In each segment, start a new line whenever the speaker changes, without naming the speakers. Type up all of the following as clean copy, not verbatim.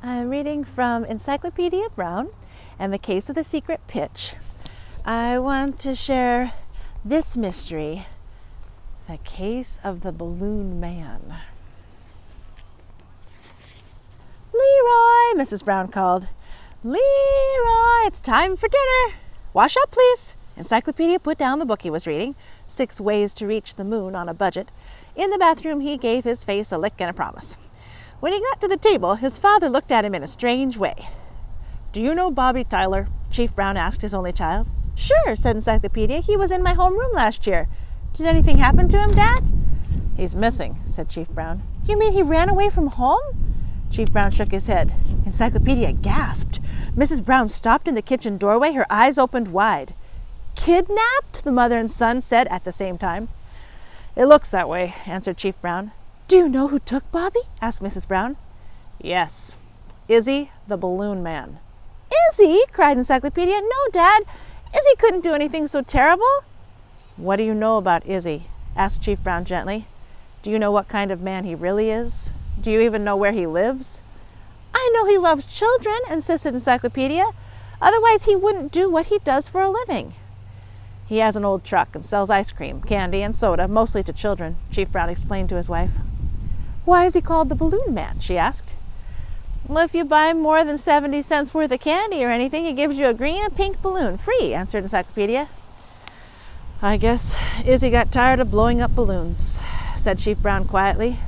I'm reading from Encyclopedia Brown and the Case of the Secret Pitch. I want to share this mystery, the case of the Balloon Man. Leroy, Mrs. Brown called. Leroy, it's time for dinner. Wash up, please. Encyclopedia put down the book he was reading, 6 Ways to Reach the Moon on a Budget. In the bathroom, he gave his face a lick and a promise. When he got to the table, his father looked at him in a strange way. "Do you know Bobby Tyler?" Chief Brown asked his only child. "Sure," said Encyclopedia. "He was in my homeroom last year. Did anything happen to him, Dad?" "He's missing," said Chief Brown. "You mean he ran away from home?" Chief Brown shook his head. Encyclopedia gasped. Mrs. Brown stopped in the kitchen doorway, her eyes opened wide. "Kidnapped?" the mother and son said at the same time. "It looks that way," answered Chief Brown. "Do you know who took Bobby?" asked Mrs. Brown. "Yes, Izzy the Balloon Man." "Izzy?" cried Encyclopedia. "No, Dad, Izzy couldn't do anything so terrible." "What do you know about Izzy?" asked Chief Brown gently. "Do you know what kind of man he really is? Do you even know where he lives?" "I know he loves children," insisted Encyclopedia. "Otherwise he wouldn't do what he does for a living." "He has an old truck and sells ice cream, candy, and soda, mostly to children," Chief Brown explained to his wife. "Why is he called the Balloon Man?" she asked. "Well, if you buy more than 70 cents worth of candy or anything, he gives you a green and pink balloon, free," answered Encyclopedia. "I guess Izzy got tired of blowing up balloons," said Chief Brown quietly.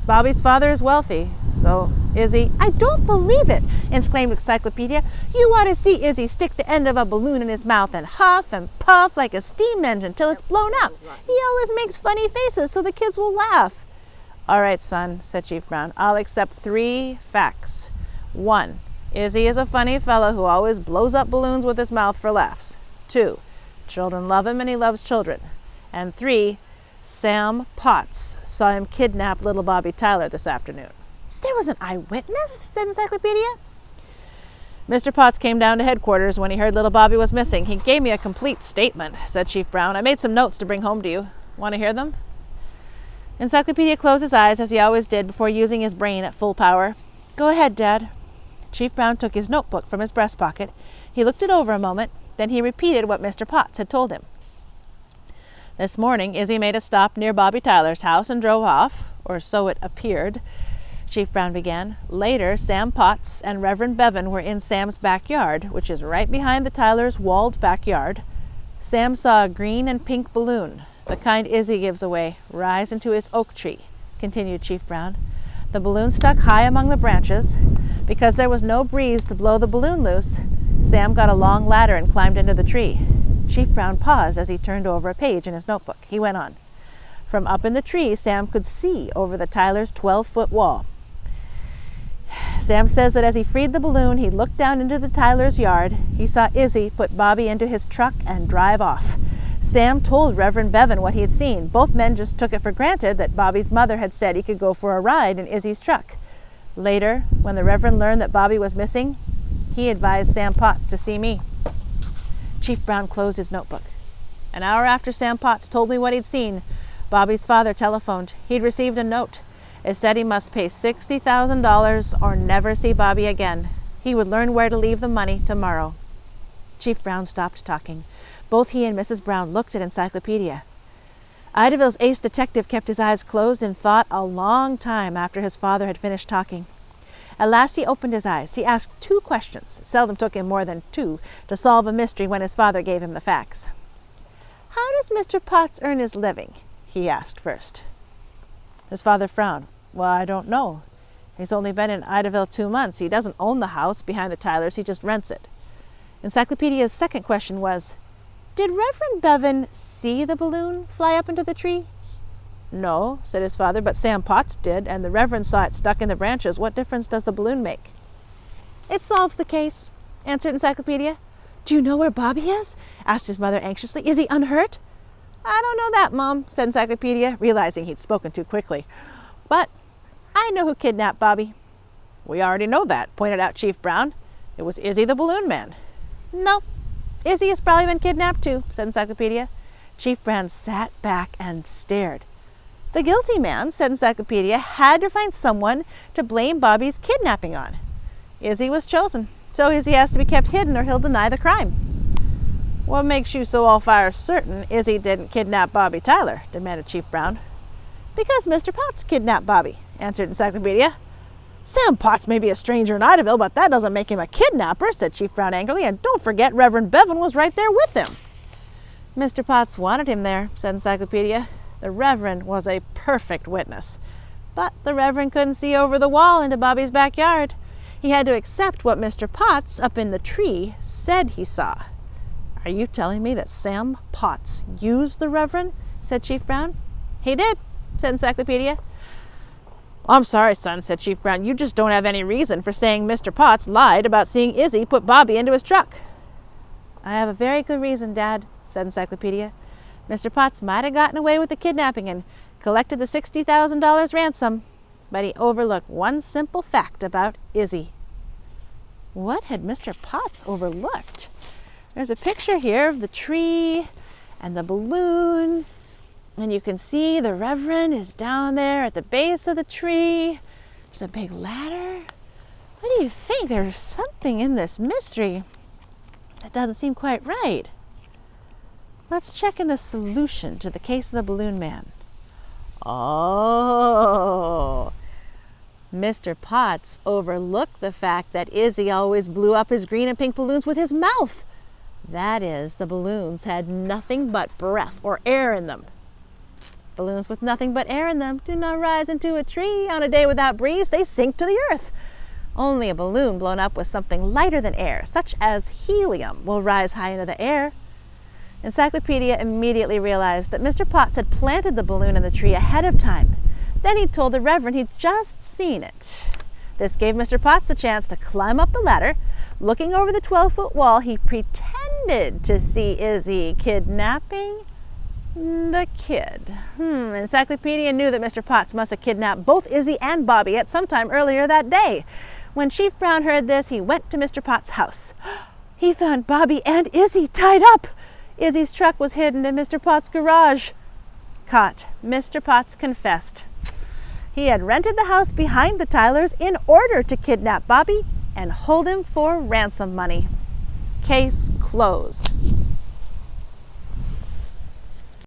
"Bobby's father is wealthy, so Izzy—" "I don't believe it!" exclaimed Encyclopedia. "You ought to see Izzy stick the end of a balloon in his mouth and huff and puff like a steam engine till it's blown up. He always makes funny faces so the kids will laugh." "All right, son," said Chief Brown. "I'll accept 3 facts. 1, Izzy is a funny fellow who always blows up balloons with his mouth for laughs. 2, children love him and he loves children. And 3, Sam Potts saw him kidnap little Bobby Tyler this afternoon." "There was an eyewitness?" said Encyclopedia. "Mr. Potts came down to headquarters when he heard little Bobby was missing. He gave me a complete statement," said Chief Brown. "I made some notes to bring home to you. Want to hear them?" Encyclopedia closed his eyes as he always did before using his brain at full power. "Go ahead, Dad." Chief Brown took his notebook from his breast pocket. He looked it over a moment. Then he repeated what Mr. Potts had told him. "This morning, Izzy made a stop near Bobby Tyler's house and drove off, or so it appeared," Chief Brown began. "Later, Sam Potts and Reverend Bevan were in Sam's backyard, which is right behind the Tylers' walled backyard. Sam saw a green and pink balloon, the kind Izzy gives away, rise into his oak tree," continued Chief Brown. "The balloon stuck high among the branches. Because there was no breeze to blow the balloon loose, Sam got a long ladder and climbed into the tree." Chief Brown paused as he turned over a page in his notebook. He went on. "From up in the tree, Sam could see over the Tylers' 12-foot wall. Sam says that as he freed the balloon, he looked down into the Tylers' yard. He saw Izzy put Bobby into his truck and drive off. Sam told Reverend Bevan what he had seen. Both men just took it for granted that Bobby's mother had said he could go for a ride in Izzy's truck. Later, when the Reverend learned that Bobby was missing, he advised Sam Potts to see me." Chief Brown closed his notebook. "An hour after Sam Potts told me what he'd seen, Bobby's father telephoned. He'd received a note. It said he must pay $60,000 or never see Bobby again. He would learn where to leave the money tomorrow." Chief Brown stopped talking. Both he and Mrs. Brown looked at Encyclopedia. Idaville's ace detective kept his eyes closed in thought a long time after his father had finished talking. At last he opened his eyes. He asked 2 questions. It seldom took him more than 2 to solve a mystery when his father gave him the facts. "How does Mr. Potts earn his living?" he asked first. His father frowned. "Well, I don't know. He's only been in Idaville 2 months. He doesn't own the house behind the Tylers. He just rents it." Encyclopedia's second question was, "Did Reverend Bevan see the balloon fly up into the tree?" "No," said his father, "but Sam Potts did, and the Reverend saw it stuck in the branches. What difference does the balloon make?" "It solves the case," answered Encyclopedia. "Do you know where Bobby is?" asked his mother anxiously. "Is he unhurt?" "I don't know that, Mom," said Encyclopedia, realizing he'd spoken too quickly. "But I know who kidnapped Bobby." "We already know that," pointed out Chief Brown. "It was Izzy the Balloon Man." "No, Izzy has probably been kidnapped too," said Encyclopedia. Chief Brown sat back and stared. The guilty man, said Encyclopedia, had to find someone to blame Bobby's kidnapping on. Izzy was chosen, so Izzy has to be kept hidden or he'll deny the crime. What makes you so all-fired certain Izzy didn't kidnap Bobby Tyler? Demanded Chief Brown. Because Mr. Potts kidnapped Bobby, answered Encyclopedia. Sam Potts may be a stranger in Idaville, but that doesn't make him a kidnapper, said Chief Brown angrily, and don't forget Reverend Bevan was right there with him. Mr. Potts wanted him there, said Encyclopedia. The Reverend was a perfect witness. But the Reverend couldn't see over the wall into Bobby's backyard. He had to accept what Mr. Potts up in the tree said he saw. Are you telling me that Sam Potts used the Reverend? Said Chief Brown. He did, said Encyclopedia. I'm sorry, son, said Chief Brown. You just don't have any reason for saying Mr. Potts lied about seeing Izzy put Bobby into his truck. I have a very good reason, Dad, said Encyclopedia. Mr. Potts might have gotten away with the kidnapping and collected the $60,000 ransom, but he overlooked one simple fact about Izzy. What had Mr. Potts overlooked? There's a picture here of the tree and the balloon, and you can see the Reverend is down there at the base of the tree. There's a big ladder. What do you think? There's something in this mystery that doesn't seem quite right. Let's check in the solution to the case of the Balloon Man. Oh, Mr. Potts overlooked the fact that Izzy always blew up his green and pink balloons with his mouth. That is, the balloons had nothing but breath or air in them. Balloons with nothing but air in them do not rise into a tree on a day without breeze. They sink to the earth. Only a balloon blown up with something lighter than air, such as helium, will rise high into the air. Encyclopedia immediately realized that Mr. Potts had planted the balloon in the tree ahead of time. Then he told the Reverend he'd just seen it. This gave Mr. Potts the chance to climb up the ladder. Looking over the 12-foot wall, he pretended to see Izzy kidnapping the kid. Encyclopedia knew that Mr. Potts must have kidnapped both Izzy and Bobby at some time earlier that day. When Chief Brown heard this, he went to Mr. Potts' house. He found Bobby and Izzy tied up. Izzy's truck was hidden in Mr. Potts' garage. Caught, Mr. Potts confessed. He had rented the house behind the Tylers in order to kidnap Bobby and hold him for ransom money. Case closed.